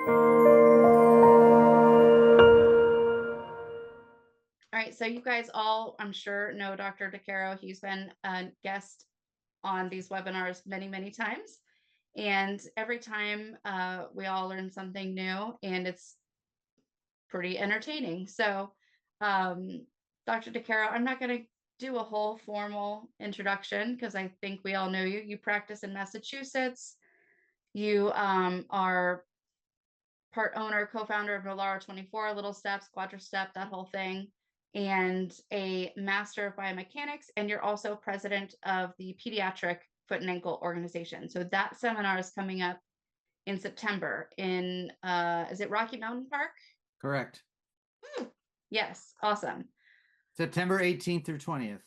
All right, so you guys all, I'm sure, know Dr. DeCaro. He's been a guest on these webinars many, many times. And every time we all learn something new, and it's pretty entertaining. So, Dr. DeCaro, I'm not going to do a whole formal introduction because I think we all know you. You practice in Massachusetts. You are part owner, co-founder of Nolaro 24, Little Steps, Quadristep, that whole thing, and a master of biomechanics. And you're also president of the pediatric foot and ankle organization. So that seminar is coming up in September in, is it Rocky Mountain Park? Correct. Yes, awesome. September 18th through 20th.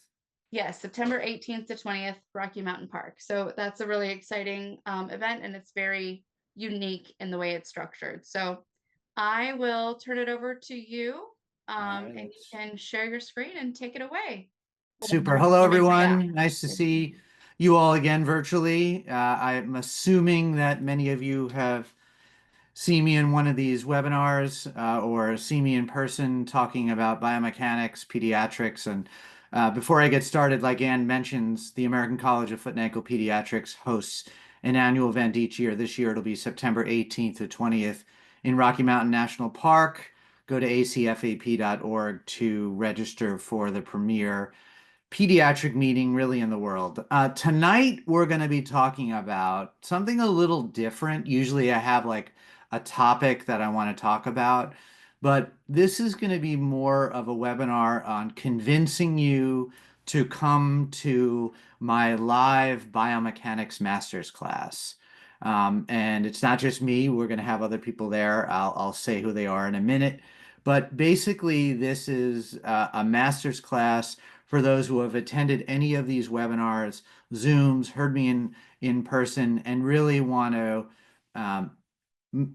Yes, September 18th to 20th, Rocky Mountain Park. So that's a really exciting event, and it's very unique in the way it's structured. So I will turn it over to you, and you can share your screen and take it away. Super. Hello, everyone. Nice to see you all again virtually. I'm assuming that many of you have seen me in one of these webinars or see me in person talking about biomechanics, pediatrics. And before I get started, like Ann mentions, the American College of Foot and Ankle Pediatrics hosts an annual event each year. This year, it'll be September 18th to 20th in Rocky Mountain National Park. Go to acfap.org to register for the premier pediatric meeting really in the world. Tonight, we're going to be talking about something a little different. Usually I have like a topic that I want to talk about, but this is going to be more of a webinar on convincing you to come to my live biomechanics master's class. And it's not just me, we're going to have other people there. I'll say who they are in a minute. But basically, this is a master's class for those who have attended any of these webinars, Zooms, heard me in person, and really want to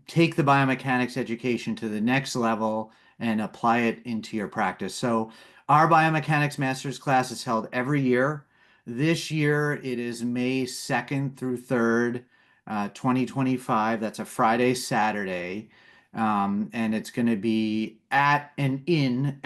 take the biomechanics education to the next level and apply it into your practice. So our biomechanics master's class is held every year. This year it is May 2nd through 3rd, 2025. That's a Friday, Saturday. And it's going to be at in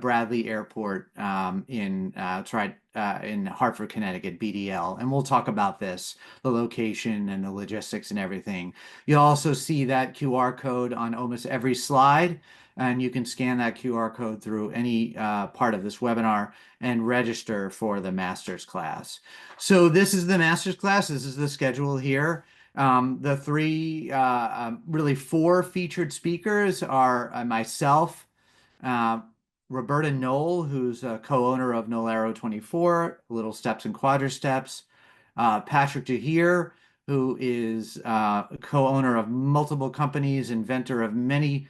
Bradley Airport in Hartford, Connecticut, BDL. And we'll talk about this, the location and the logistics and everything. You'll also see that QR code on almost every slide, and you can scan that QR code through any part of this webinar and register for the master's class. So this is the master's class. This is the schedule here. The three, really four featured speakers are myself, Roberta Knoll, who's a co-owner of Nolaro 24, Little Steps and Quadristeps, Patrick DeHere, who is co-owner of multiple companies, inventor of many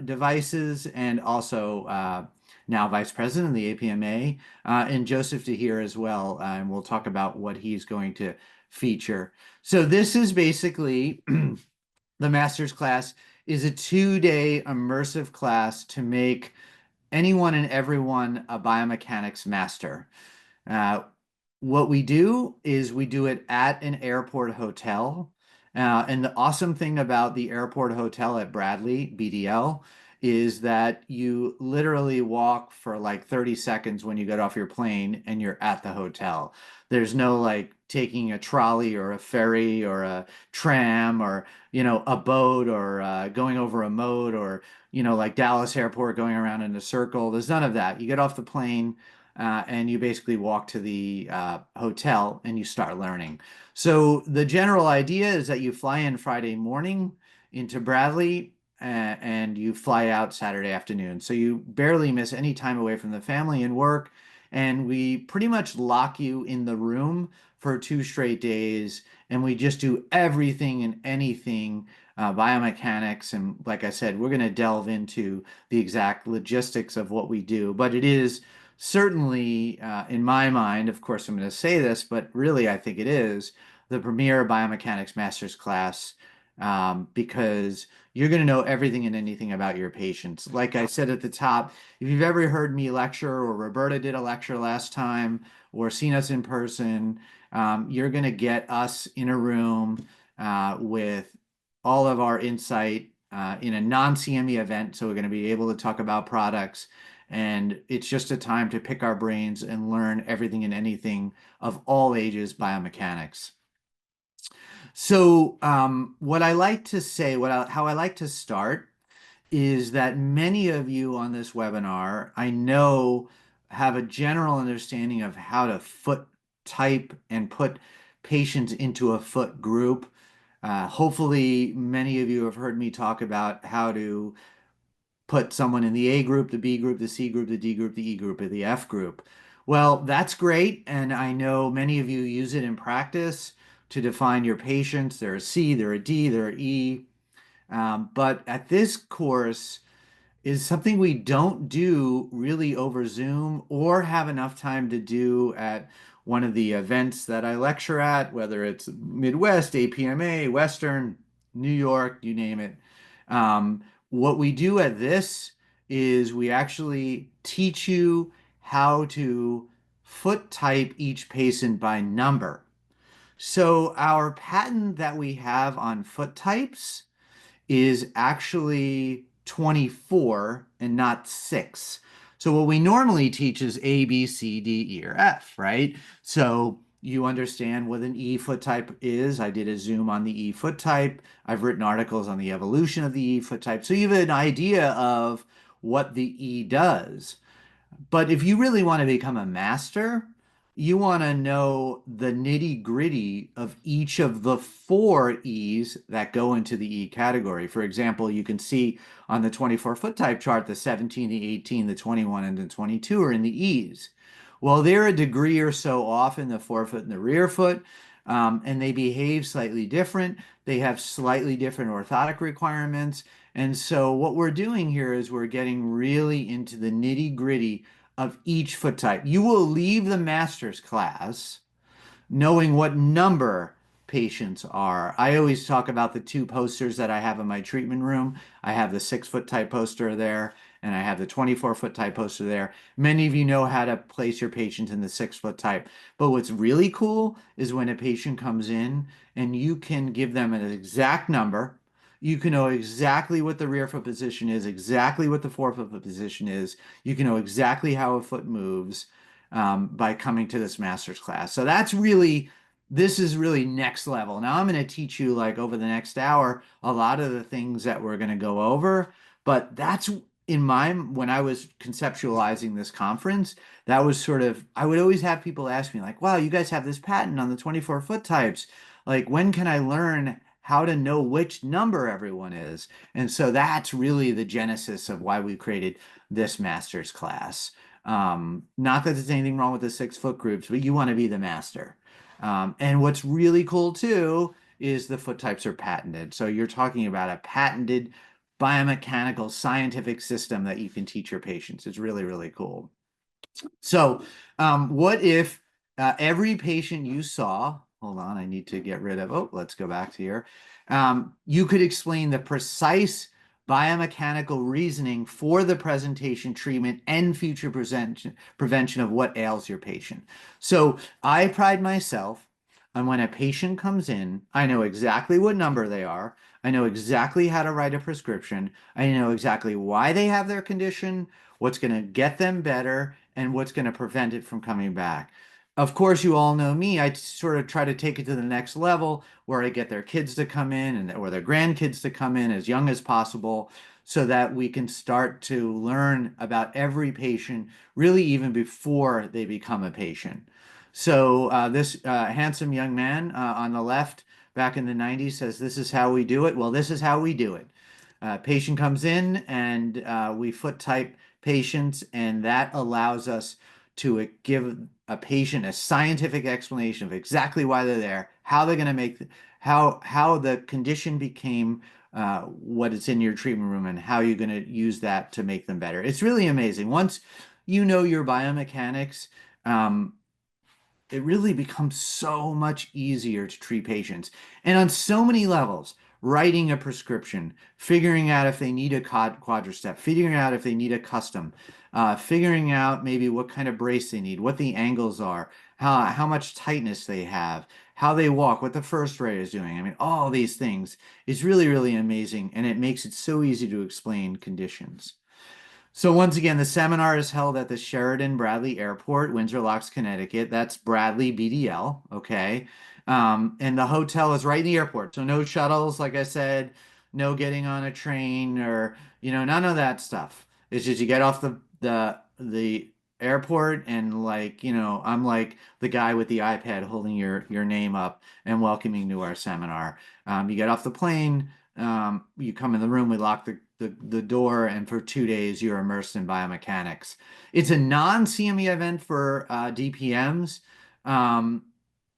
devices, and also now vice president of the APMA, and Joseph DeHere as well, and we'll talk about what he's going to feature. So this is basically the master's class is a 2-day immersive class to make anyone and everyone a biomechanics master. What we do is we do it at an airport hotel. And the awesome thing about the airport hotel at Bradley, BDL, is that you literally walk for like 30 seconds when you get off your plane and you're at the hotel. There's no like taking a trolley or a ferry or a tram or, a boat or going over a moat or, like Dallas Airport going around in a circle. There's none of that. You get off the plane and you basically walk to the hotel and you start learning. So the general idea is that you fly in Friday morning into Bradley and you fly out Saturday afternoon. So you barely miss any time away from the family and work. And we pretty much lock you in the room for 2 straight days. And we just do everything and anything biomechanics. And like I said, we're going to delve into the exact logistics of what we do. But it is certainly, in my mind, of course, I'm going to say this, but really I think it is the premier biomechanics master's class because you're going to know everything and anything about your patients. Like I said at the top, if you've ever heard me lecture or Roberta did a lecture last time or seen us in person, you're going to get us in a room with all of our insight in a non-CME event. So we're going to be able to talk about products. And it's just a time to pick our brains and learn everything and anything of all ages biomechanics. So what I like to say, how I like to start is that many of you on this webinar, I know, have a general understanding of how to foot type and put patients into a foot group. Hopefully, many of you have heard me talk about how to put someone in the A group, the B group, the C group, the D group, the E group, or the F group. Well, that's great, and I know many of you use it in practice to define your patients. They're a C, they're a D, they're an E. But at this course, is something we don't do really over Zoom or have enough time to do at one of the events that I lecture at, whether it's Midwest, APMA, Western, New York, you name it. What we do at this is we actually teach you how to foot type each patient by number. So our patent that we have on foot types is actually 24 and not 6. So what we normally teach is A, B, C, D, E, or F, right? So you understand what an E foot type is. I did a Zoom on the E foot type. I've written articles on the evolution of the E foot type. So you have an idea of what the E does. But if you really want to become a master, you want to know the nitty-gritty of each of the 4 E's that go into the E category. For example, you can see on the 24 foot type chart, the 17, the 18, the 21, and the 22 are in the E's. Well, they're a degree or so off in the forefoot and the rear foot, and they behave slightly different. They have slightly different orthotic requirements. And so what we're doing here is we're getting really into the nitty-gritty of each foot type. You will leave the master's class knowing what number patients are. I always talk about the 2 posters that I have in my treatment room. I have the 6 foot type poster there, and I have the 24 foot type poster there. Many of you know how to place your patients in the 6 foot type. But what's really cool is when a patient comes in and you can give them an exact number. You can know exactly what the rear foot position is, exactly what the forefoot position is. You can know exactly how a foot moves by coming to this master's class. So this is really next level. Now I'm going to teach you, like, over the next hour, a lot of the things that we're going to go over, but that's when I was conceptualizing this conference, that was sort of, I would always have people ask me, like, wow, you guys have this patent on the 24 foot types. Like, when can I learn how to know which number everyone is? And so that's really the genesis of why we created this master's class. Not that there's anything wrong with the 6 foot groups, but you want to be the master. And what's really cool too is the foot types are patented. So you're talking about a patented biomechanical scientific system that you can teach your patients. It's really, really cool. So what if every patient you saw, hold on, I need to get rid of, let's go back to here. You could explain the precise biomechanical reasoning for the presentation, treatment, and future prevention of what ails your patient. So I pride myself on when a patient comes in, I know exactly what number they are. I know exactly how to write a prescription. I know exactly why they have their condition, what's going to get them better, and what's going to prevent it from coming back. Of course, you all know me. I sort of try to take it to the next level where I get their kids to come in or their grandkids to come in as young as possible so that we can start to learn about every patient really even before they become a patient. So this handsome young man on the left back in the 90s says, "This is how we do it." Well, this is how we do it. Patient comes in and we foot type patients, and that allows us to give a patient a scientific explanation of exactly why they're there, how they're going to make, how the condition became what it's in your treatment room, and how you're going to use that to make them better. It's really amazing. Once you know your biomechanics, it really becomes so much easier to treat patients. And on so many levels, writing a prescription, figuring out if they need a quadricep, figuring out if they need a custom, figuring out maybe what kind of brace they need, what the angles are, how much tightness they have, how they walk, what the first ray is doing. I mean, all these things is really, really amazing, and it makes it so easy to explain conditions. So once again, the seminar is held at the Sheridan Bradley Airport, Windsor Locks, Connecticut. That's Bradley BDL, okay? And the hotel is right in the airport. So no shuttles, like I said, no getting on a train or, none of that stuff. It's just you get off the airport and I'm like the guy with the iPad holding your name up and welcoming to our seminar. You get off the plane, you come in the room, we lock the door, and for 2 days you're immersed in biomechanics. It's a non-CME event for DPMs. Um,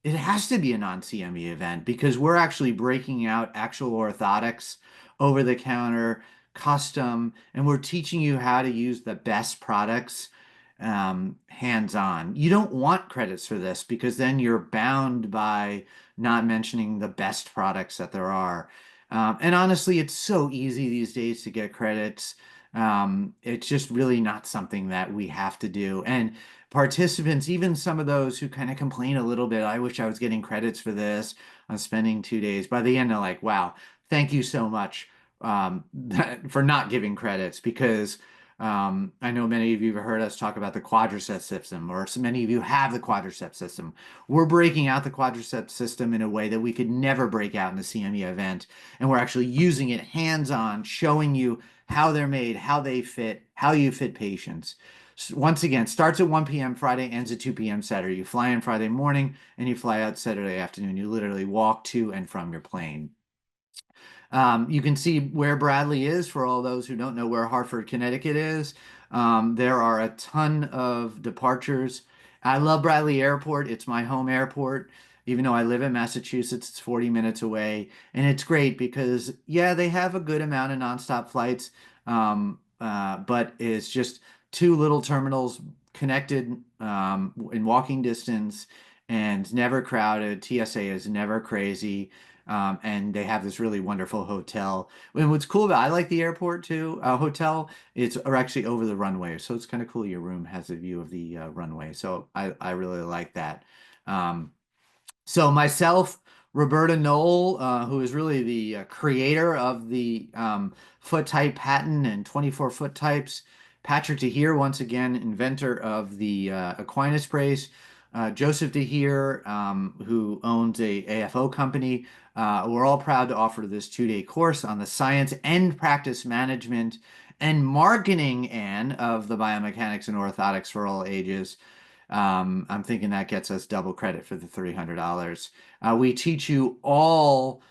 it has to be a non-CME event because we're actually breaking out actual orthotics, over the counter, custom, and we're teaching you how to use the best products hands-on. You don't want credits for this because then you're bound by not mentioning the best products that there are. And honestly, it's so easy these days to get credits. It's just really not something that we have to do. And participants, even some of those who kind of complain a little bit, I wish I was getting credits for this. I'm spending 2 days. By the end, they're like, wow, thank you so much for not giving credits because I know many of you have heard us talk about the quadriceps system, or so many of you have the quadriceps system. We're breaking out the quadriceps system in a way that we could never break out in the CME event. And we're actually using it hands-on, showing you how they're made, how they fit, how you fit patients. Once again, starts at 1 p.m. Friday, ends at 2 p.m. Saturday. You fly in Friday morning and you fly out Saturday afternoon. You literally walk to and from your plane. You can see where Bradley is for all those who don't know where Hartford, Connecticut is. There are a ton of departures. I love Bradley Airport. It's my home airport. Even though I live in Massachusetts, it's 40 minutes away. And it's great because, yeah, they have a good amount of nonstop flights, but it's just two little terminals connected in walking distance and never crowded. TSA is never crazy. And they have this really wonderful hotel. And what's cool about I like the airport too. Hotel. It's are actually over the runway, so it's kind of cool. Your room has a view of the runway, so I really like that. Um, so myself, Roberta Knoll, who is really the creator of the foot type patent and 24 foot types. Patrick DeHere, once again, inventor of the equinus brace. Joseph DeHere, who owns a AFO company. We're all proud to offer this 2 day course on the science and practice management and marketing end of the biomechanics and orthotics for all ages. I'm thinking that gets us double credit for the $300. We teach you all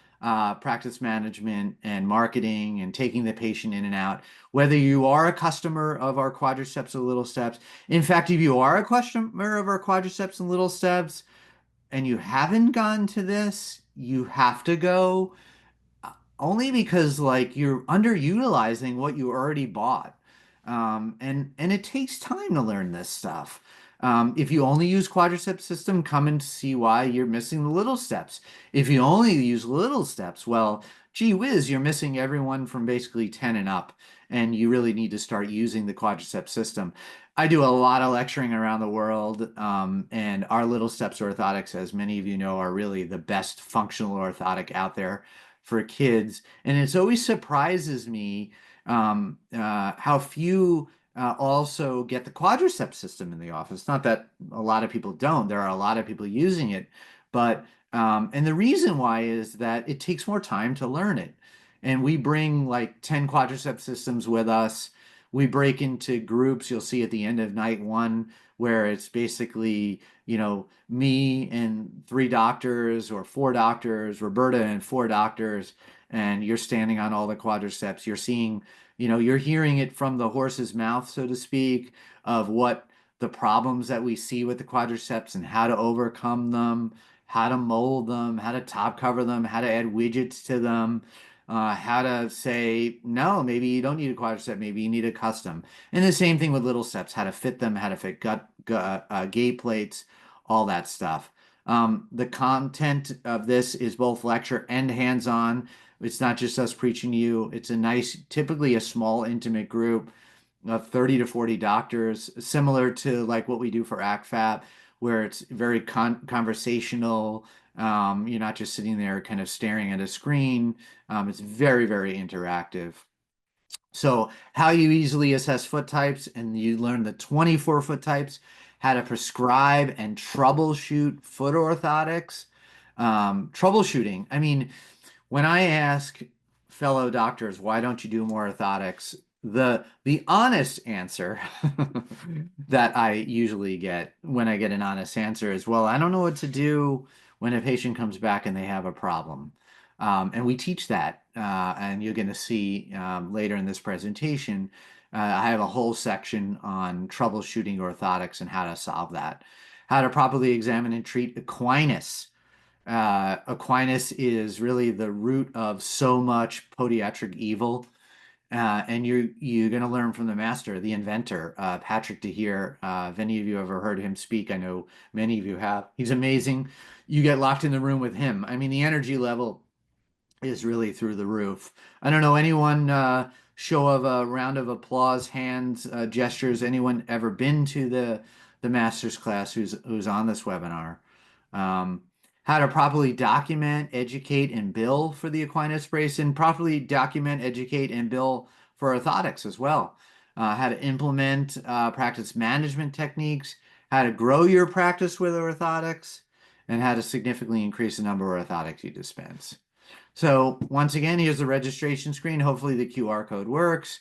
practice management and marketing and taking the patient in and out, whether you are a customer of our quadriceps or little steps. In fact, if you are a customer of our quadriceps and little steps and you haven't gone to this, you have to go only because like you're underutilizing what you already bought. And it takes time to learn this stuff. If you only use quadriceps system, come and see why you're missing the little steps. If you only use little steps, well, gee whiz, you're missing everyone from basically 10 and up, and you really need to start using the quadriceps system. I do a lot of lecturing around the world, and our little steps orthotics, as many of you know, are really the best functional orthotic out there for kids. And it always surprises me how few also get the quadriceps system in the office. Not that a lot of people don't. There are a lot of people using it, but and the reason why is that it takes more time to learn it. And we bring like 10 quadriceps systems with us. We break into groups. You'll see at the end of night one where it's basically, me and 3 doctors or 4 doctors, Roberta and 4 doctors, and you're standing on all the quadriceps. You're seeing, you're hearing it from the horse's mouth, so to speak, of what the problems that we see with the quadriceps and how to overcome them, how to mold them, how to top cover them, how to add widgets to them, how to say, no, maybe you don't need a quadricep, maybe you need a custom. And the same thing with little steps, how to fit them, how to fit gate plates, all that stuff. The content of this is both lecture and hands-on. It's not just us preaching to you. It's a nice, typically a small, intimate group of 30 to 40 doctors, similar to like what we do for ACFAP, where it's very conversational. You're not just sitting there kind of staring at a screen. It's very, very interactive. So how you easily assess foot types, and you learn the 24 foot types, how to prescribe and troubleshoot foot orthotics. Troubleshooting. I mean, when I ask fellow doctors, why don't you do more orthotics? The honest answer that I usually get when I get an honest answer is, well, I don't know what to do when a patient comes back and they have a problem. And we teach that, and you're going to see later in this presentation. I have a whole section on troubleshooting orthotics and how to solve that, how to properly examine and treat equinus. Aquinas is really the root of so much podiatric evil. And you're going to learn from the master, the inventor, Patrick DeHere. If any of you ever heard him speak, I know many of you have. He's amazing. You get locked in the room with him. I mean, the energy level is really through the roof. I don't know, anyone, show of a round of applause, hands, gestures, anyone ever been to the master's class who's on this webinar? Um, how to properly document, educate, and bill for the Aquinas brace, and properly document, educate, and bill for orthotics as well. How to implement practice management techniques, how to grow your practice with orthotics, and how to significantly increase the number of orthotics you dispense. So once again, here's the registration screen. Hopefully the QR code works.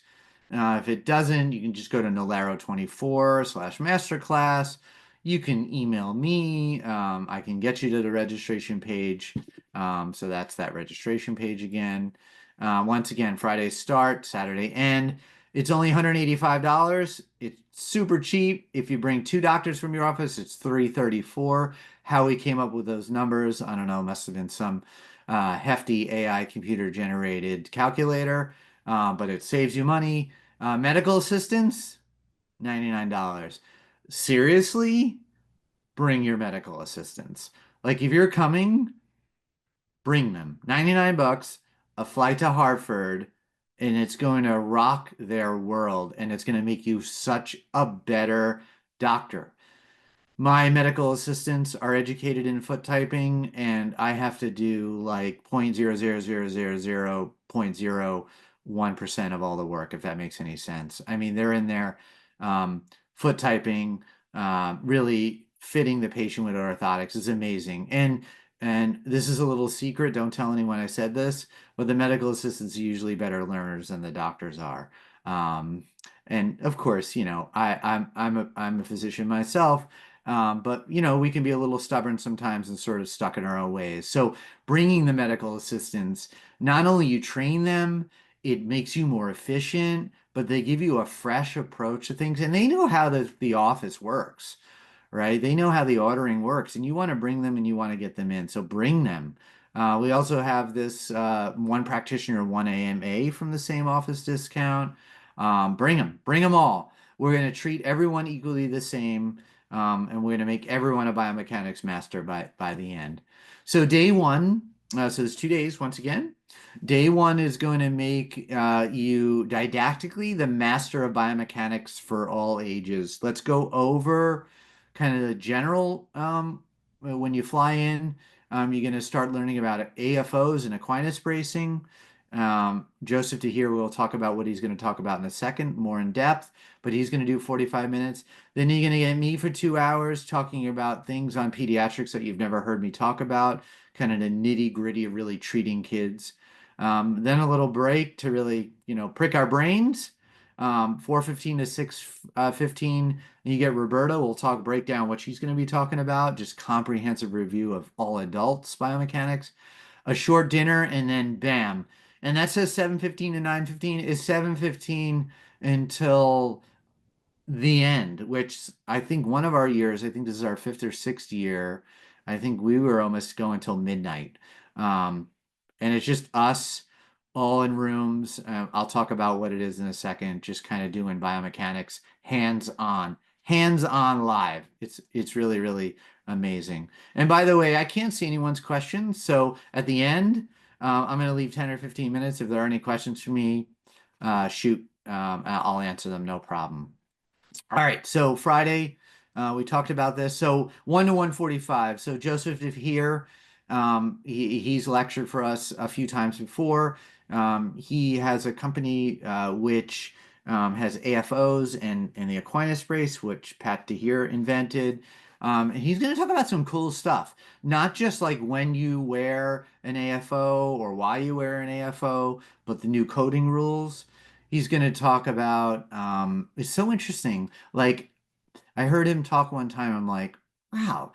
If it doesn't, you can just go to Nolaro24/masterclass. You can email me. I can get you to the registration page. So that's that registration page again. Once again, Friday start, Saturday end. It's only $185. It's super cheap. If you bring 2 doctors from your office, it's $334. How we came up with those numbers, I don't know, must have been some hefty AI computer generated calculator, but it saves you money. Medical assistance, $99. Seriously, bring your medical assistants. Like if you're coming, bring them. 99 bucks, a flight to Hartford, and it's going to rock their world, and it's going to make you such a better doctor. My medical assistants are educated in foot typing, and I have to do like 0.00000.01% of all the work, if that makes any sense. I mean, they're in there foot typing, really fitting the patient with orthotics is amazing. And this is a little secret, don't tell anyone I said this, but the medical assistants are usually better learners than the doctors are. And of course, you know, I'm a physician myself. But you know, we can be a little stubborn sometimes and sort of stuck in our own ways. So bringing the medical assistants, not only you train them, it makes you more efficient, but they give you a fresh approach to things, and they know how the office works, right? They know how the ordering works, and you want to bring them and you want to get them in. So bring them. We also have this one practitioner, one AMA from the same office discount. Bring them all. We're going to treat everyone equally the same. And we're going to make everyone a biomechanics master by the end. So day one, so there's 2 days once again. Day one is going to make you didactically the master of biomechanics for all ages. Let's go over kind of the general, when you fly in, you're going to start learning about AFOs and equinus bracing. Joseph DeHere will talk about what he's going to talk about in a second, more in depth, but he's going to do 45 minutes. Then you're going to get me for 2 hours talking about things on pediatrics that you've never heard me talk about, kind of the nitty gritty of really treating kids. Then a little break to really, you know, prick our brains. 4:15 to 6:15, you get Roberta. We'll break down what she's going to be talking about, just comprehensive review of all adults biomechanics. A short dinner, and then bam. And that says 7:15 to 9:15 is 7:15 until the end, which I think one of our years, I think this is our 5th or 6th year, I think we were almost going till midnight. And it's just us all in rooms. I'll talk about what it is in a second, just kind of doing biomechanics hands on live. It's really, really amazing. And by the way, I can't see anyone's questions. So at the end, I'm going to leave 10 or 15 minutes. If there are any questions for me, shoot, I'll answer them, no problem. All right, so Friday, we talked about this. So 1 to 1:45. So Joseph, if here, He's lectured for us a few times before. He has a company which has AFOs and the equinus brace, which Pat DeHere invented. And he's going to talk about some cool stuff, not just like when you wear an AFO or why you wear an AFO, but the new coding rules. He's going to talk about, it's so interesting. Like, I heard him talk one time. I'm like, wow,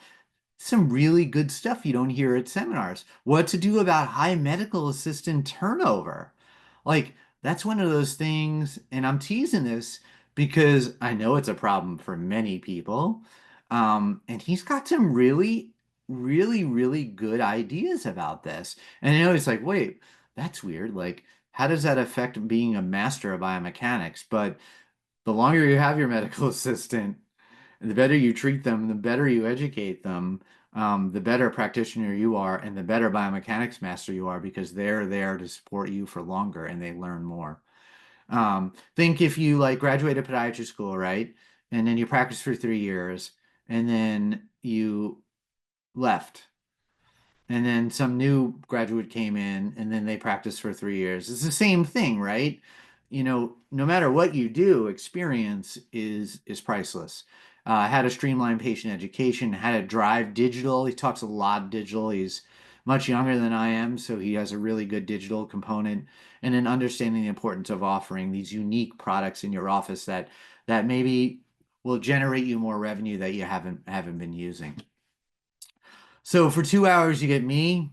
some really good stuff you don't hear at seminars. What to do about high medical assistant turnover. Like, that's one of those things, and I'm teasing this because I know it's a problem for many people. And he's got some really, really, really good ideas about this. And I know it's like, wait, that's weird. Like, how does that affect being a master of biomechanics? But the longer you have your medical assistant, the better you treat them, the better you educate them, the better practitioner you are, and the better biomechanics master you are because they're there to support you for longer and they learn more. Think if you like graduated podiatry school, right? And then you practice for 3 years and then you left and then some new graduate came in and then they practiced for 3 years. It's the same thing, right? No matter what you do, experience is priceless. How to streamline patient education, how to drive digital. He talks a lot digital. He's much younger than I am, so he has a really good digital component. And then understanding the importance of offering these unique products in your office that maybe will generate you more revenue that you haven't been using. So for 2 hours, you get me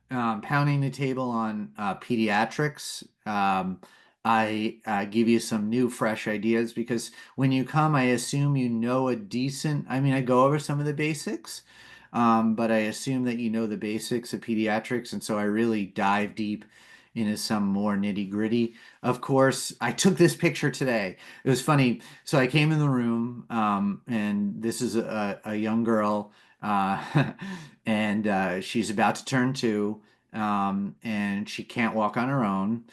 pounding the table on pediatrics. I give you some new, fresh ideas because when you come, I assume you know a decent. I mean, I go over some of the basics, but I assume that you know the basics of pediatrics, and so I really dive deep into some more nitty-gritty. Of course, I took this picture today. It was funny. So I came in the room, and this is a young girl, and she's about to turn 2 and she can't walk on her own.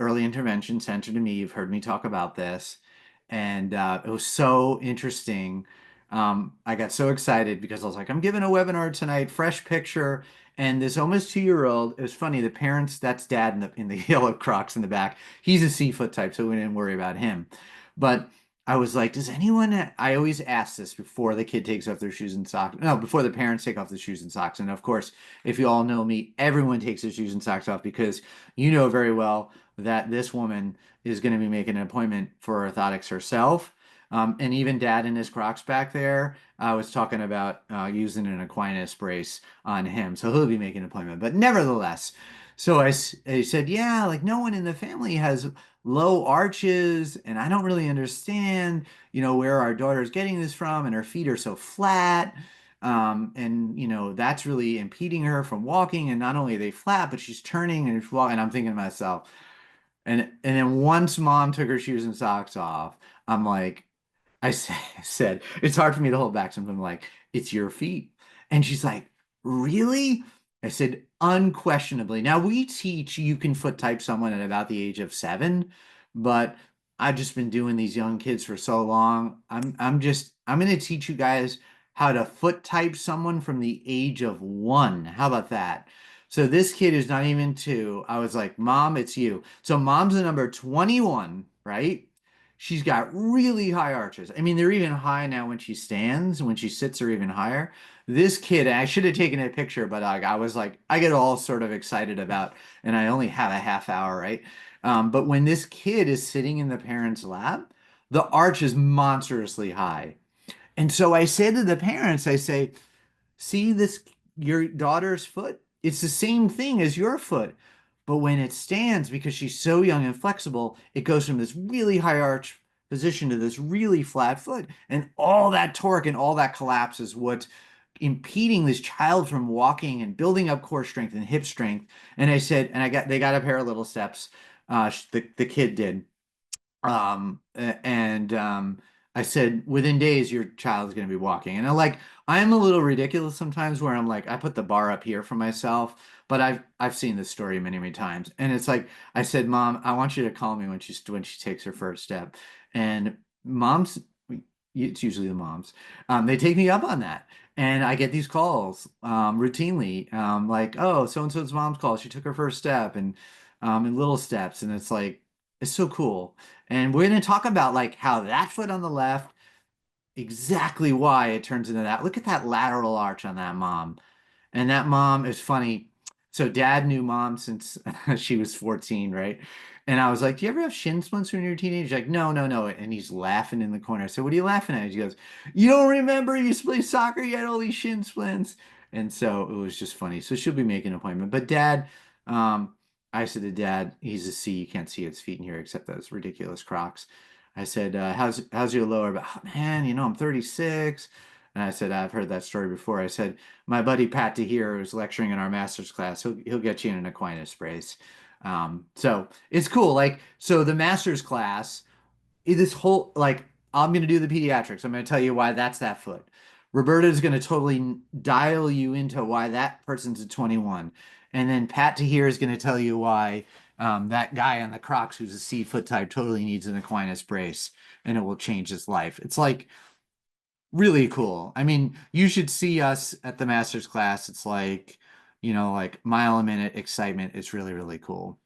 Early intervention sent her to me. You've heard me talk about this. And it was so interesting. I got so excited because I was like, I'm giving a webinar tonight, fresh picture. And this almost 2-year-old, it was funny, the parents, that's dad in the yellow Crocs in the back. He's a C-foot type, so we didn't worry about him. But I was like, does anyone, I always ask this before the kid takes off their shoes and socks. No, before the parents take off the shoes and socks. And of course, if you all know me, everyone takes their shoes and socks off because you know very well that this woman is going to be making an appointment for orthotics herself. And even dad in his Crocs back there, I was talking about using an equinus brace on him. So he'll be making an appointment. But nevertheless, so I said, yeah, like no one in the family has low arches, and I don't really understand, where our daughter's getting this from, and her feet are so flat. And that's really impeding her from walking. And not only are they flat, but she's turning and walking. And I'm thinking to myself, and then once mom took her shoes and socks off, I'm like, said, it's hard for me to hold back something like, it's your feet. And she's like, really? I said, unquestionably. Now we teach you can foot type someone at about the age of 7, but I've just been doing these young kids for so long. I'm going to teach you guys how to foot type someone from the age of 1. How about that? So this kid is not even 2. I was like, Mom, it's you. So mom's the number 21, right? She's got really high arches. I mean, they're even high now when she stands. When she sits, they're even higher. This kid, I should have taken a picture, but I was like, I get all sort of excited about, and I only have a half hour, right? But when this kid is sitting in the parent's lap, the arch is monstrously high. And so I say to the parents, I say, see this, your daughter's foot? It's the same thing as your foot. But when it stands, because she's so young and flexible, it goes from this really high arch position to this really flat foot. And all that torque and all that collapse is what's impeding this child from walking and building up core strength and hip strength. And I said, and they got a pair of little steps. The kid did. And I said, within days, your child's going to be walking. And I'm a little ridiculous sometimes where I'm like, I put the bar up here for myself, but I've seen this story many, many times. And it's like, I said, Mom, I want you to call me when she takes her first step. And moms, it's usually the moms, they take me up on that. And I get these calls routinely, like, oh, so and so's mom's call. She took her first step, and in little steps, and it's like it's so cool. And we're going to talk about like how that foot on the left, exactly why it turns into that. Look at that lateral arch on that mom. And that mom is funny. So dad knew mom since she was 14, right? And I was like, "Do you ever have shin splints when you were a teenager?" He's like, "No, no, no." And he's laughing in the corner. I said, "What are you laughing at?" He goes, "You don't remember you used to play soccer, you had all these shin splints." And so it was just funny. So she'll be making an appointment. But dad, um, I said to dad, he's a C, you can't see his feet in here except those ridiculous Crocs. I said, how's your lower back? "Oh, man, I'm 36." And I said, "I've heard that story before." I said, "My buddy Pat DeHere, who's lecturing in our master's class, he'll get you in an equinus brace." So it's cool. Like, so the master's class, this whole like I'm gonna do the pediatrics. I'm gonna tell you why that's that foot. Roberta is gonna totally dial you into why that person's a 21, and then Pat DeHere is gonna tell you why that guy on the Crocs who's a C foot type totally needs an equinus brace, and it will change his life. It's like really cool. I mean, you should see us at the master's class. It's like, like mile a minute excitement. It's really, really cool.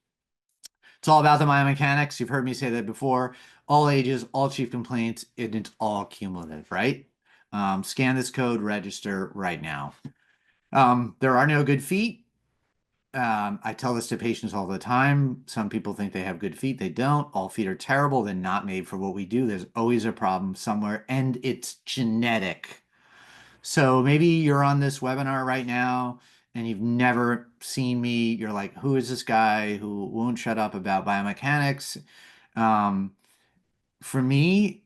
It's all about the biomechanics. You've heard me say that before. All ages, all chief complaints, and it's all cumulative, right? Scan this code, register right now. There are no good feet. I tell this to patients all the time. Some people think they have good feet. They don't. All feet are terrible. They're not made for what we do. There's always a problem somewhere, and it's genetic. So maybe you're on this webinar right now and you've never seen me. You're like, who is this guy who won't shut up about biomechanics? Um, for me,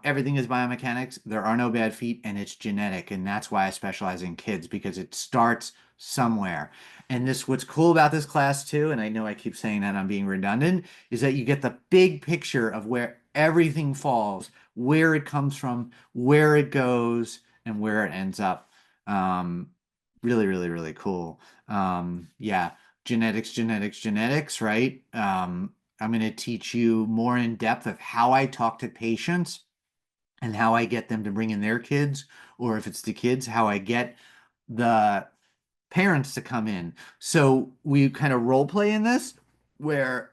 everything is biomechanics. There are no bad feet, and it's genetic. And that's why I specialize in kids because it starts somewhere. And what's cool about this class too, and I know I keep saying that I'm being redundant, is that you get the big picture of where everything falls, where it comes from, where it goes, and where it ends up. Um, Really, really, really cool. Yeah, genetics, genetics, genetics, right? I'm going to teach you more in depth of how I talk to patients and how I get them to bring in their kids, or if it's the kids, how I get the parents to come in. So we kind of role play in this where,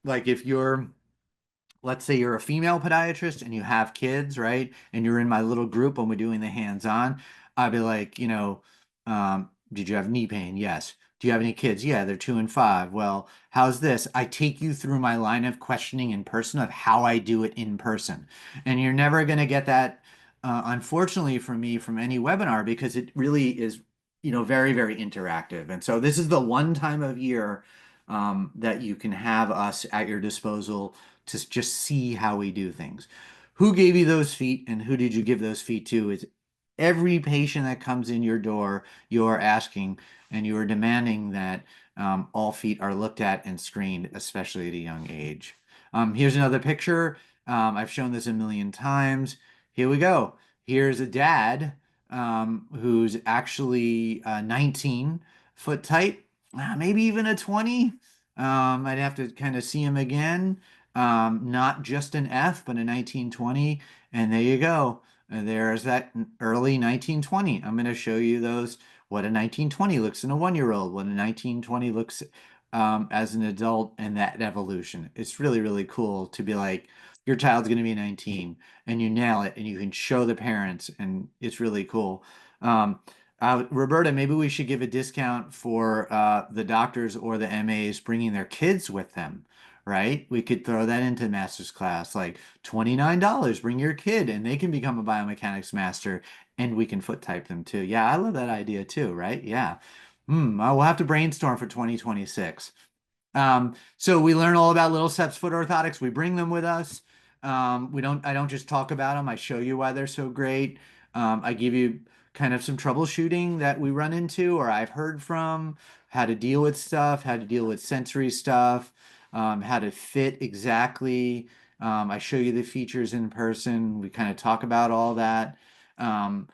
like, if you're let's say you're a female podiatrist and you have kids, right? And you're in my little group when we're doing the hands-on, I'd be like, did you have knee pain? Yes. Do you have any kids? Yeah, they're 2 and 5. Well, how's this? I take you through my line of questioning in person of how I do it in person. And you're never going to get that, unfortunately for me, from any webinar because it really is, very, very interactive. And so this is the one time of year that you can have us at your disposal to just see how we do things. Who gave you those feet and who did you give those feet to? Is every patient that comes in your door, you are asking and you are demanding that all feet are looked at and screened, especially at a young age. Here's another picture. I've shown this a million times. Here we go. Here's a dad who's actually 19 foot tight, maybe even a 20. I'd have to kind of see him again. Not just an F, but a 1920. And there you go. There's that early 1920. I'm going to show you what a 1920 looks in a 1-year-old, what a 1920 looks as an adult, and that evolution. It's really, really cool to be like, your child's going to be 19 and you nail it and you can show the parents, and it's really cool. Um, Roberta, maybe we should give a discount for the doctors or the MAs bringing their kids with them, right? We could throw that into master's class, like $29, bring your kid and they can become a biomechanics master and we can foot type them too. Yeah, I love that idea too, right? Yeah. We'll have to brainstorm for 2026. So we learn all about little steps foot orthotics. We bring them with us. I don't just talk about them. I show you why they're so great. I give you kind of some troubleshooting that we run into or I've heard from, how to deal with stuff, how to deal with sensory stuff, how to fit exactly. I show you the features in person. We kind of talk about all that. Um,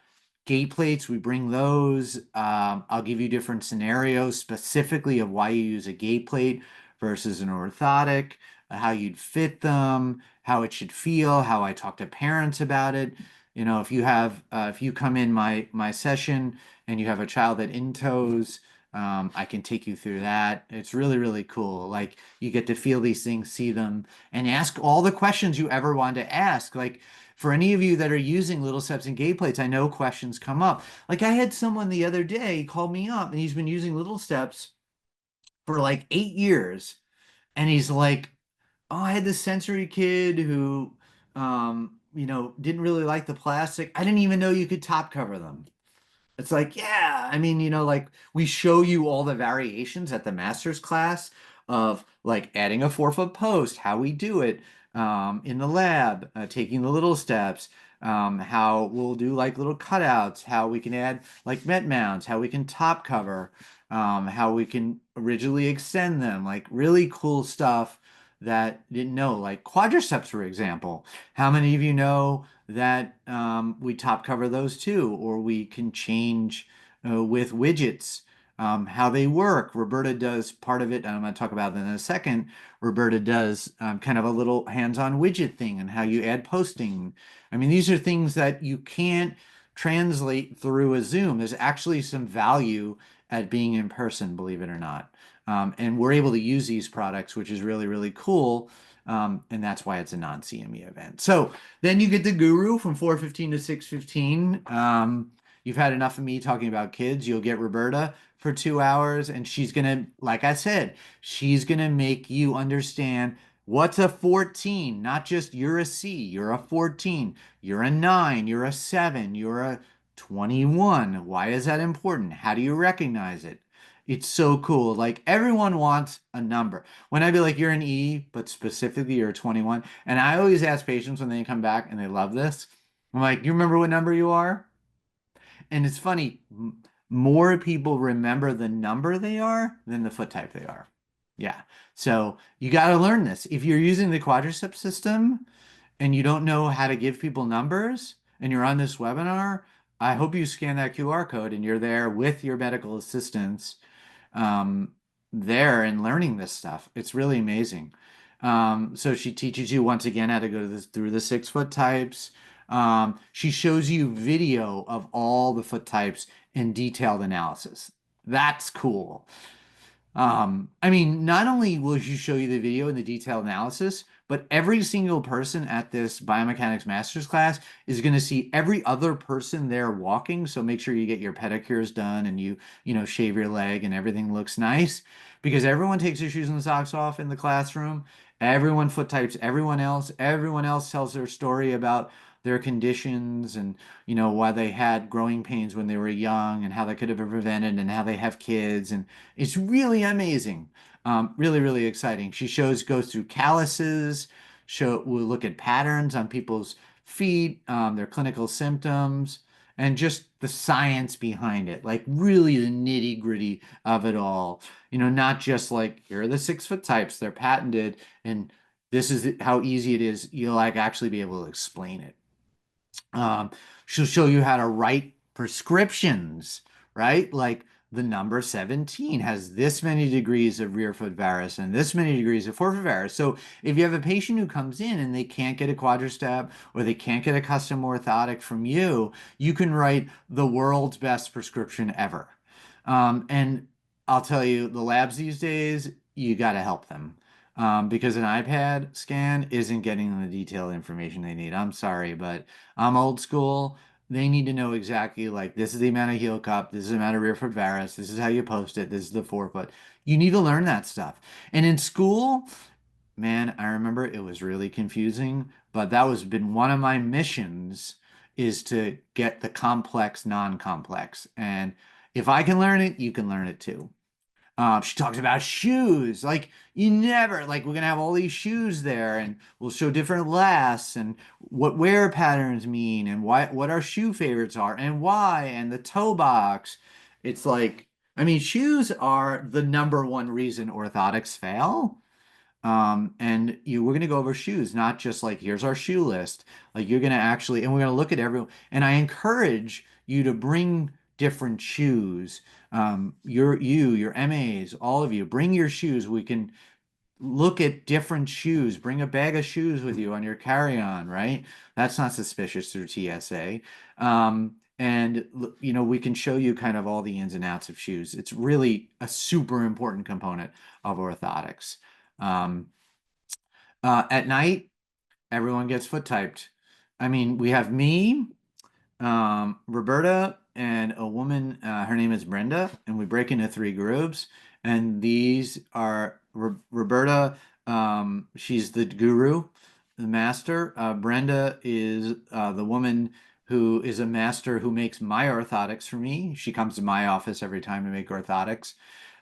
Gate plates, we bring those. I'll give you different scenarios specifically of why you use a gate plate versus an orthotic, how you'd fit them, how it should feel, how I talk to parents about it. If you come in my session and you have a child that in toes, I can take you through that. It's really, really cool. Like you get to feel these things, see them, and ask all the questions you ever want to ask. Like for any of you that are using little steps and gait plates, I know questions come up. Like I had someone the other day call me up and he's been using little steps for like 8 years. And he's like, oh, I had this sensory kid who, didn't really like the plastic. I didn't even know you could top cover them. It's like, yeah, I mean, like we show you all the variations at the master's class of like adding a 4 foot post, how we do it in the lab, taking the little steps, how we'll do like little cutouts, how we can add like met mounts, how we can top cover, how we can rigidly extend them, like really cool stuff that didn't know, like quadriceps, for example. How many of you know that we top cover those too, or we can change with widgets how they work. Roberta does part of it, and I'm going to talk about that in a second. Roberta does kind of a little hands-on widget thing and how you add posting. I mean, these are things that you can't translate through a Zoom. There's actually some value at being in person, believe it or not. And we're able to use these products, which is really, really cool. And that's why it's a non-CME event. So then you get the guru from 4:15 to 6:15. You've had enough of me talking about kids. You'll get Roberta for 2 hours, and she's gonna, like I said, she's gonna make you understand what's a 14, not just you're a C, you're a 14, you're a 9, you're a 7, you're a 21. Why is that important? How do you recognize it? It's so cool. Like everyone wants a number. When I be like, you're an E, but specifically you're a 21. And I always ask patients when they come back and they love this. I'm like, you remember what number you are? And it's funny, more people remember the number they are than the foot type they are. Yeah. So you got to learn this. If you're using the quadriceps system and you don't know how to give people numbers and you're on this webinar, I hope you scan that QR code and you're there with your medical assistants um, there and learning this stuff. It's really amazing. So she teaches you once again how to go to through the 6 foot types. She shows you video of all the foot types and detailed analysis. That's cool. I mean, not only will she show you the video and the detailed analysis, but every single person at this biomechanics master's class is going to see every other person there walking. So make sure you get your pedicures done and shave your leg and everything looks nice because everyone takes their shoes and socks off in the classroom. Everyone foot types everyone else. Everyone else tells their story about their conditions and why they had growing pains when they were young and how they could have been prevented and how they have kids and it's really amazing. Really, really exciting. She goes through calluses, we'll look at patterns on people's feet, their clinical symptoms, and just the science behind it. Like really the nitty-gritty of it all. Not just like, here are the 6 foot types, they're patented, and this is how easy it is. You'll like actually be able to explain it. Um, she'll show you how to write prescriptions, right? Like the number 17 has this many degrees of rear foot varus and this many degrees of forefoot varus. So if you have a patient who comes in and they can't get a quadristep or they can't get a custom orthotic from you, you can write the world's best prescription ever. And I'll tell you, the labs these days, you got to help them. Because an iPad scan isn't getting them the detailed information they need. I'm sorry, but I'm old school. They need to know exactly like this is the amount of heel cup, this is the amount of rear foot varus, this is how you post it, this is the forefoot. You need to learn that stuff. And in school, man, I remember it was really confusing, but that was been one of my missions is to get the complex non-complex. And if I can learn it, you can learn it too. She talks about shoes. Like you never like we're gonna have all these shoes there, and we'll show different lasts and what wear patterns mean, and what our shoe favorites are, and why, and the toe box. It's like I mean, shoes are the number one reason orthotics fail. And we're going to go over shoes, not just like, here's our shoe list. Like you're going to actually, and we're going to look at everyone. And I encourage you to bring different shoes. Your MAs, all of you, bring your shoes. We can look at different shoes. Bring a bag of shoes with you on your carry-on, right? That's not suspicious through TSA. And you know, we can show you kind of all the ins and outs of shoes. It's really a super important component of orthotics. Um, at night, everyone gets foot typed. I mean, we have me, Roberta, and a woman, her name is Brenda, and we break into three groups. And these are Roberta, she's the guru, the master. Brenda is the woman who is a master who makes my orthotics for me. She comes to my office every time to make orthotics.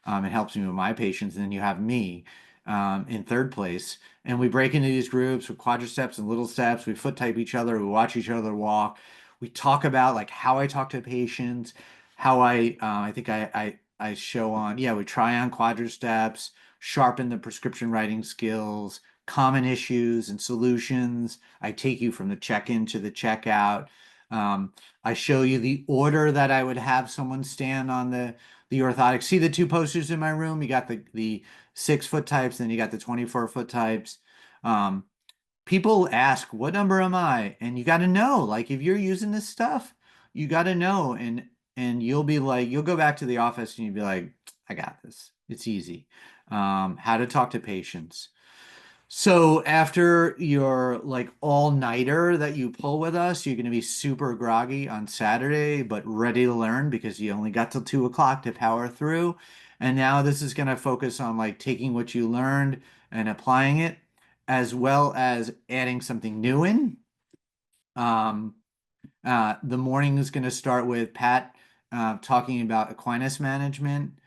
It helps me with my patients. And then you have me in third place. And we break into these groups with quadriceps and little steps. We foot type each other. We watch each other walk. We talk about like how I talk to patients, how I think I show on, yeah, we try on quadriceps, sharpen the prescription writing skills, common issues and solutions. I take you from the check-in to the checkout. I show you the order that I would have someone stand on the orthotic. See the two posters in my room? You got the 6 foot types, then you got the 24-foot types. Um, People ask, what number am I? And you got to know, like, if you're using this stuff, you got to know. And you'll be like, you'll go back to the office and you'll be like, I got this. It's easy. How to talk to patients. So after your like all-nighter that you pull with us, you're going to be super groggy on Saturday, but ready to learn because you only got till 2 o'clock to power through. And now this is going to focus on like taking what you learned and applying it, as well as adding something new in. Um, the morning is going to start with Pat talking about equinus management,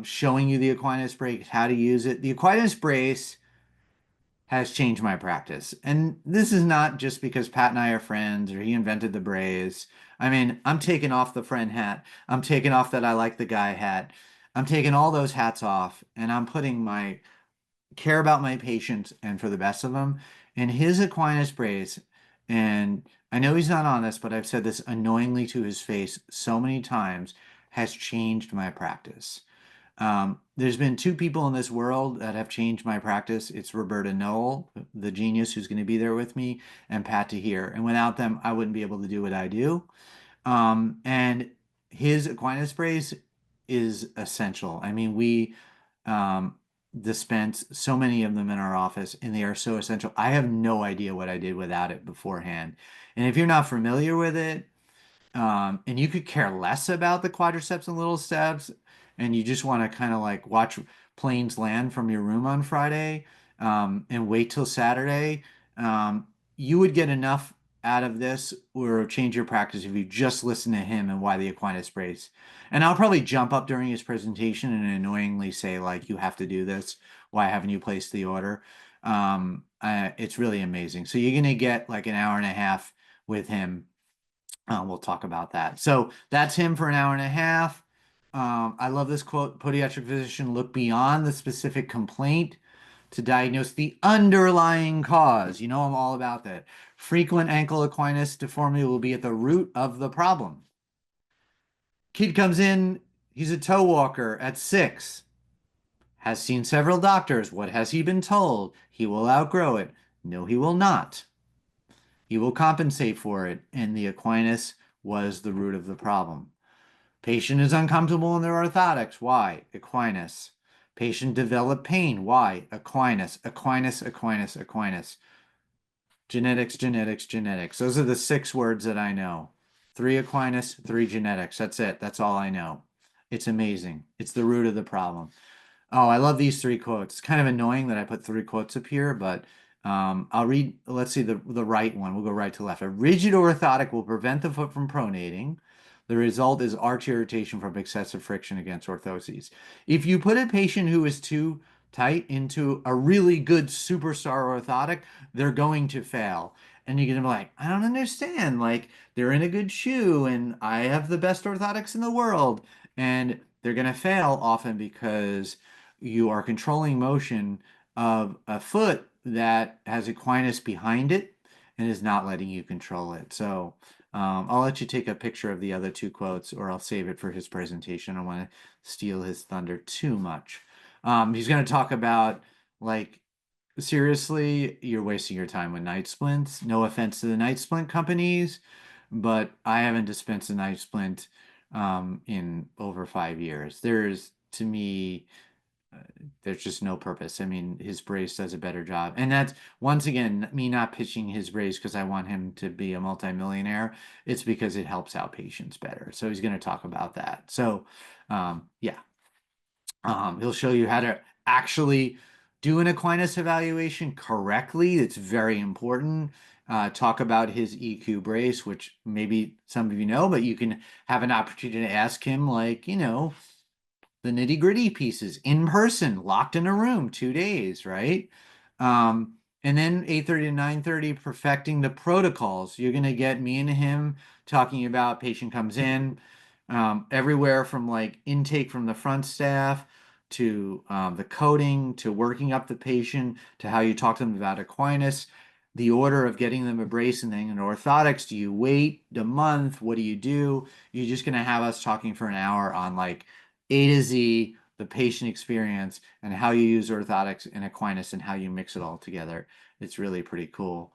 showing you the equinus brace, how to use it. The equinus brace has changed my practice. And this is not just because Pat and I are friends or he invented the brace. I mean, I'm taking off the friend hat. I'm taking off that I like the guy hat. I'm taking all those hats off and I'm putting my care about my patients and for the best of them. And his Aquinas brace, and I know he's not on this, but I've said this annoyingly to his face so many times, has changed my practice. There's been two people in this world that have changed my practice. It's Roberta Noel, the genius who's going to be there with me, and Pat Tahir. And without them, I wouldn't be able to do what I do. And his Aquinas brace is essential. I mean, we um, dispense so many of them in our office, and they are so essential. I have no idea what I did without it beforehand. And if you're not familiar with it, and you could care less about the quadriceps and little steps, and you just want to kind of like watch planes land from your room on Friday, and wait till Saturday, you would get enough out of this or change your practice if you just listen to him and why the Aquinas brace. And I'll probably jump up during his presentation and annoyingly say, like, you have to do this. Why haven't you placed the order? It's really amazing. So you're going to get like an hour and a half with him. We'll talk about that. So that's him for an hour and a half. I love this quote: podiatric physician look beyond the specific complaint to diagnose the underlying cause. You know, I'm all about that. Frequent ankle equinus deformity will be at the root of the problem. Kid comes in, he's a toe walker at 6, has seen several doctors. What has he been told? He will outgrow it. No, he will not. He will compensate for it, and the equinus was the root of the problem. Patient is uncomfortable in their orthotics. Why? Equinus. Patient developed pain. Why? Equinus, equinus, equinus, equinus. Genetics, genetics, genetics. Those are the 6 words that I know. 3 equinus, 3 genetics. That's it. That's all I know. It's amazing. It's the root of the problem. Oh, I love these 3 quotes. It's kind of annoying that I put 3 quotes up here, but I'll read, let's see the right one. We'll go right to left. A rigid orthotic will prevent the foot from pronating. The result is arch irritation from excessive friction against orthoses. If you put a patient who is too tight into a really good superstar orthotic, they're going to fail. And you're going to be like, I don't understand. Like, they're in a good shoe and I have the best orthotics in the world. And they're going to fail often because you are controlling motion of a foot that has equinus behind it and is not letting you control it. So I'll let you take a picture of the other 2 quotes, or I'll save it for his presentation. I don't want to steal his thunder too much. He's going to talk about Like, seriously, you're wasting your time with night splints. No offense to the night splint companies, but I haven't dispensed a night splint in over 5 years. To me, there's just no purpose. I mean, his brace does a better job. And that's, once again, me not pitching his brace because I want him to be a multimillionaire. It's because it helps out patients better. So he's going to talk about that. So, yeah, he'll show you how to actually do an equinus evaluation correctly. It's very important. Talk about his EQ brace, which maybe some of you know, but you can have an opportunity to ask him, like, the nitty gritty pieces in person, locked in a room, 2 days, right? And then 8:30 to 9:30, perfecting the protocols. You're gonna get me and him talking about patient comes in, everywhere from like intake from the front staff to the coding to working up the patient to how you talk to them about equinus, the order of getting them a brace and then an orthotics. Do you wait a month? What do you do? You're just gonna have us talking for an hour on like A to Z, the patient experience, and how you use orthotics and equinus and how you mix it all together. It's really pretty cool.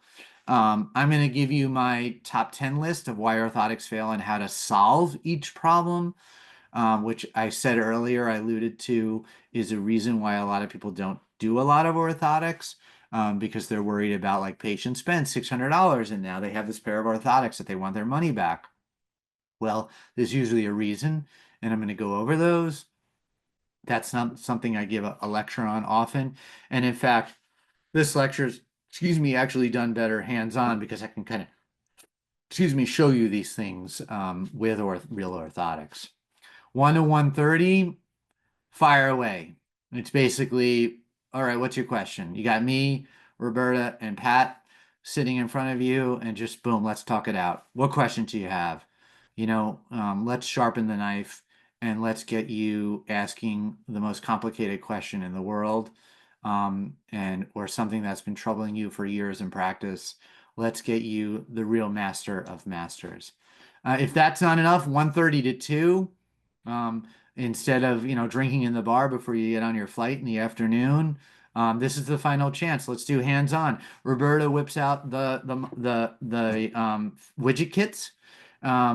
I'm going to give you my top 10 list of why orthotics fail and how to solve each problem, which I said earlier, I alluded to, is a reason why a lot of people don't do a lot of orthotics, because they're worried about, like, patients spend $600 and now they have this pair of orthotics that they want their money back. Well, there's usually a reason, and I'm going to go over those. That's not something I give a lecture on often. And in fact, this lecture's, actually done better hands-on because I can kind of, show you these things with real orthotics. 1 to 130, fire away. It's basically, all right, what's your question? You got me, Roberta, and Pat sitting in front of you, and just boom, let's talk it out. What question do you have? Let's sharpen the knife and let's get you asking the most complicated question in the world, and or something that's been troubling you for years in practice. Let's get you the real master of masters. If that's not enough, 130 to 2. Um, Instead of drinking in the bar before you get on your flight in the afternoon, this is the final chance. Let's do hands-on. Roberta whips out the widget kits,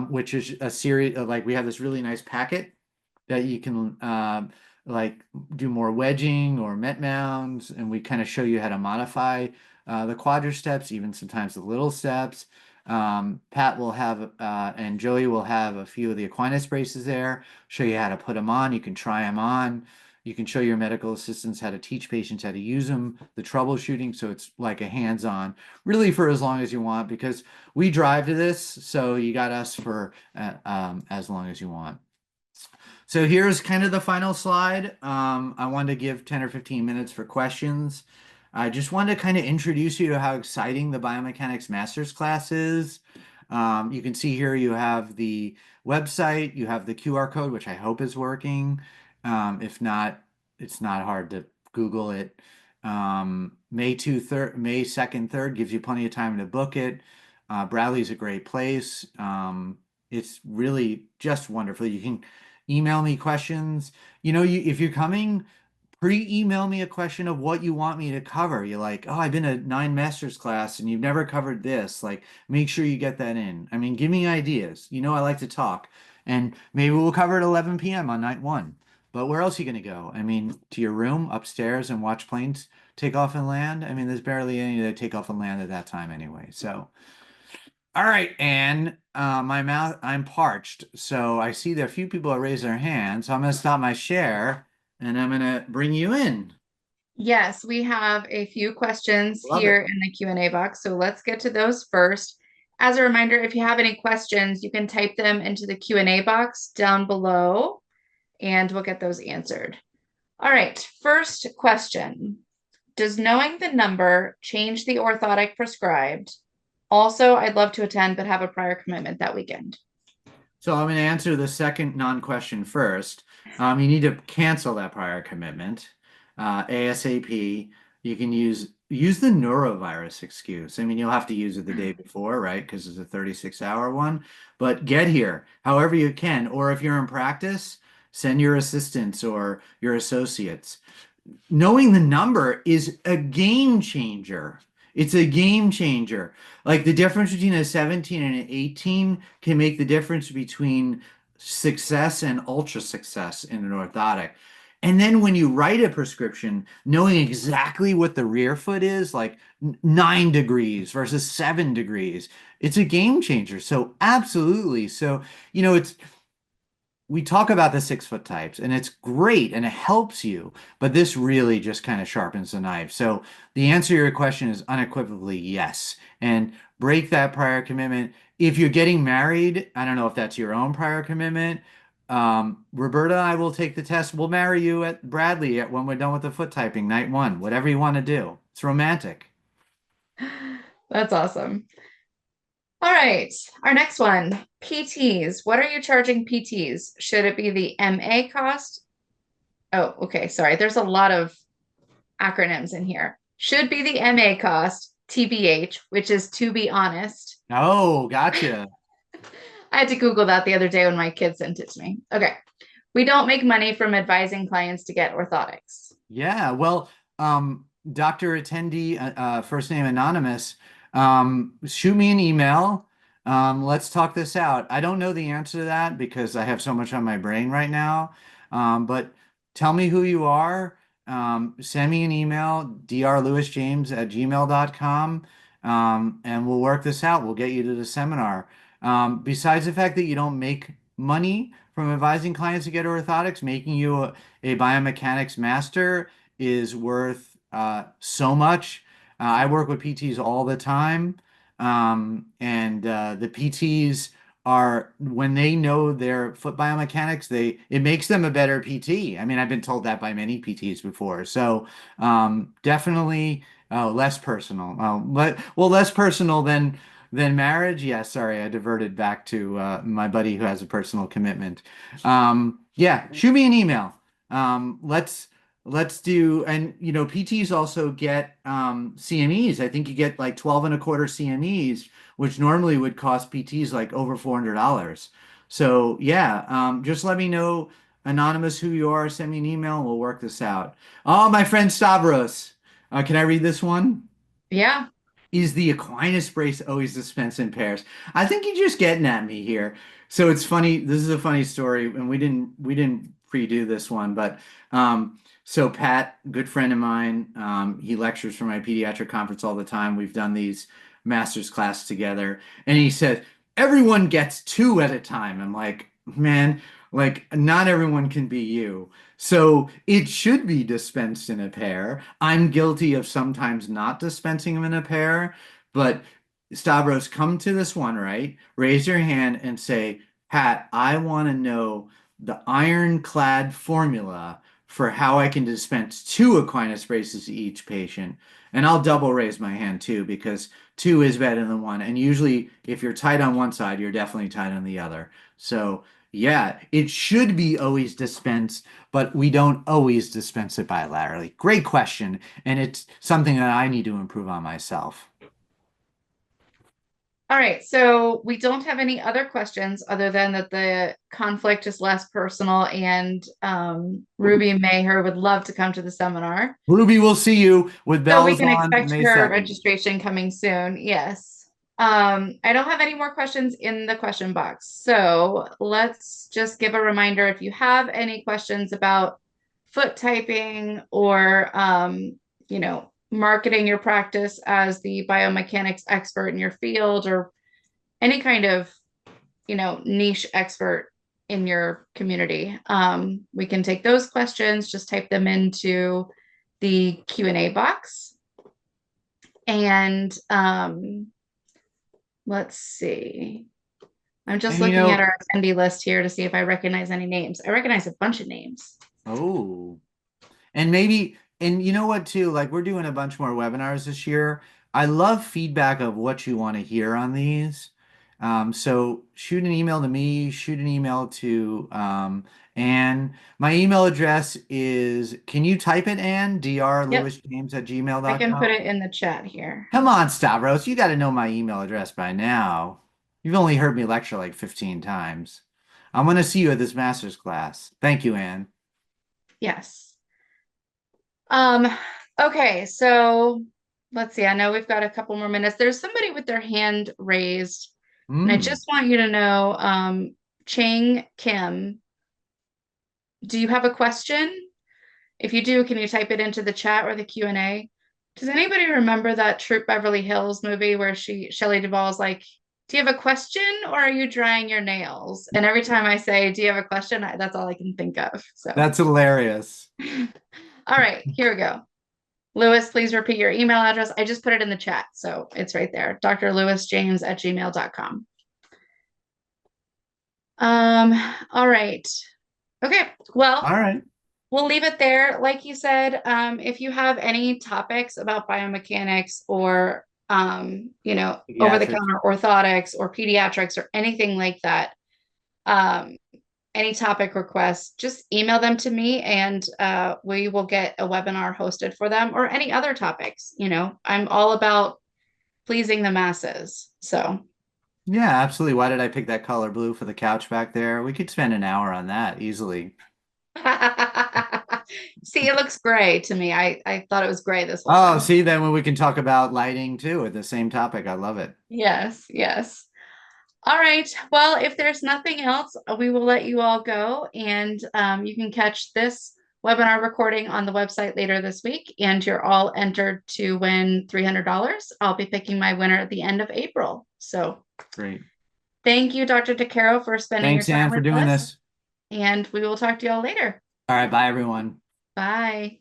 which is a series of, like, we have this really nice packet that you can like do more wedging or met mounds, and we kind of show you how to modify the quadriceps, even sometimes the little steps. Pat will have and Joey will have a few of the equinus braces there, show you how to put them on. You can try them on. You can show your medical assistants how to teach patients how to use them, the troubleshooting. So it's like a hands-on, really, for as long as you want, because we drive to this. So you got us for as long as you want. So here's kind of the final slide. I wanted to give 10 or 15 minutes for questions. I just wanted to kind of introduce you to how exciting the Biomechanics Masters class is. You can see here you have the website, you have the QR code, which I hope is working. If not, it's not hard to Google it. May 2nd, 3rd gives you plenty of time to book it. Bradley's a great place. It's really just wonderful. You can email me questions. If you're coming, pre-email me a question of what you want me to cover. You're like, oh, I've been a 9 masters class and you've never covered this. Like, make sure you get that in. I mean, give me ideas. I like to talk. And maybe we'll cover it 11 p.m. on night 1. But where else are you going to go? I mean, to your room upstairs and watch planes take off and land? I mean, there's barely any that take off and land at that time anyway. So, all right, Anne, I'm parched. So I see that a few people have raised their hands. So I'm going to stop my share and I'm going to bring you in. Yes, we have a few questions Love here it. in the Q&A box, so let's get to those first. As a reminder, if you have any questions, you can type them into the Q&A box down below, and we'll get those answered. All right, first question. Does knowing the number change the orthotic prescribed? Also, I'd love to attend, but have a prior commitment that weekend. So I'm going to answer the second non-question first. You need to cancel that prior commitment ASAP. You can use the neurovirus excuse. I mean, you'll have to use it the day before, right? Because it's a 36-hour one. But get here however you can. Or if you're in practice, send your assistants or your associates. knowing the number is a game changer. It's a game changer. Like the difference between a 17 and an 18 can make the difference between success and ultra success in an orthotic. And then when you write a prescription, knowing exactly what the rear foot is, like 9 degrees versus 7 degrees, it's a game changer. So absolutely. So, it's we talk about the 6 foot types and it's great and it helps you, but this really just kind of sharpens the knife. So the answer to your question is unequivocally yes. And break that prior commitment. If you're getting married, I don't know if that's your own prior commitment. Roberta, I will take the test. We'll marry you at Bradley when we're done with the foot typing, night one, whatever you want to do. It's romantic. That's awesome. All right, our next one, PTs. What are you charging PTs? Should it be the MA cost? Oh, okay, sorry. There's a lot of acronyms in here. Should be the MA cost, TBH, which is to be honest. Oh, gotcha. I had to Google that the other day when my kid sent it to me. Okay. We don't make money from advising clients to get orthotics. Yeah, well, Dr. Attendee, first name anonymous, shoot me an email. Let's talk this out. I don't know the answer to that because I have so much on my brain right now. But tell me who you are. Send me an email, drlewisjames@gmail.com, and we'll work this out. We'll get you to the seminar. Besides the fact that you don't make money from advising clients to get orthotics, making you a biomechanics master is worth so much. I work with PTs all the time, and the PTs are when they know their foot biomechanics, it makes them a better PT. I mean, I've been told that by many PTs before. So definitely less personal. Less personal than marriage. Yeah, sorry, I diverted back to my buddy who has a personal commitment. Yeah, shoot me an email. Let's do, and PTs also get CMEs. I think you get like 12 and a quarter CMEs, which normally would cost PTs like over $400. So yeah, just let me know, anonymous, who you are. Send me an email and we'll work this out. Oh, my friend Stavros. Can I read this one? Yeah. Is the equinus brace always dispensed in pairs? I think you're just getting at me here. So it's funny. This is a funny story, and we didn't pre-do this one, but so Pat, good friend of mine, he lectures for my pediatric conference all the time. We've done these master's class together, and he said everyone gets two at a time. I'm like, man, like not everyone can be you. So it should be dispensed in a pair. I'm guilty of sometimes not dispensing them in a pair, but Stavros, come to this one, right? Raise your hand and say, Pat, I want to know the ironclad formula for how I can dispense two Aquinas braces to each patient. And I'll double raise my hand too, because two is better than one. And usually, if you're tight on one side, you're definitely tight on the other. So, yeah, it should be always dispensed, but we don't always dispense it bilaterally. Great question. And it's something that I need to improve on myself. All right, so we don't have any other questions other than that the conflict is less personal and Ruby Maher would love to come to the seminar. Ruby, we'll see you with So we bells can on expect May her 2nd. registration coming soon. Yes. I don't have any more questions in the question box. So let's just give a reminder if you have any questions about foot typing or marketing your practice as the biomechanics expert in your field or any kind of, niche expert in your community. We can take those questions, just type them into the Q&A box. And let's see. I'm just And looking at our attendee list here to see if I recognize any names. I recognize a bunch of names. oh, and maybe, and you know what too, like we're doing a bunch more webinars this year. I love feedback of what you want to hear on these. So shoot an email to me, shoot an email to Anne. My email address is, can you type it, Anne? Yep, drlewisjames at I can gmail.com. put it in the chat here. Come on, Stavros, you got to know my email address by now. You've only heard me lecture like 15 times. I'm going to see you at this master's class. Thank you, Anne. Yes. Um, okay, so let's see. I know we've got a couple more minutes. There's somebody with their hand raised, and I Mm. just want you to know, Chang Kim, do you have a question? If you do, can you type it into the chat or the Q&A? Does anybody remember that Troop Beverly Hills movie where Shelley Duvall's like, do you have a question or are you drying your nails? And every time I say, do you have a question? That's all I can think of. So, That's hilarious. all right, here we go. Lewis, please repeat your email address. I just put it in the chat, so it's right there. drlewisjames@gmail.com. All right. Okay, well, All right. we'll leave it there. Like you said, if you have any topics about biomechanics or over the Pediatrics. counter orthotics or pediatrics or anything like that, um, any topic requests, just email them to me and we will get a webinar hosted for them or any other topics. I'm all about pleasing the masses. So, Yeah, absolutely. Why did I pick that color blue for the couch back there? We could spend an hour on that easily. see, it looks gray to me. I thought it was gray this whole Oh, time. see, then when we can talk about lighting too at the same topic. I love it. Yes, yes. All right. Well, if there's nothing else, we will let you all go. And you can catch this webinar recording on the website later this week. And you're all entered to win $300. I'll be picking my winner at the end of April. So Great. thank you, Dr. DeCaro, for spending your Thanks, time Ann, for with doing us. this. And we will talk to you all later. All right, bye, everyone. Bye.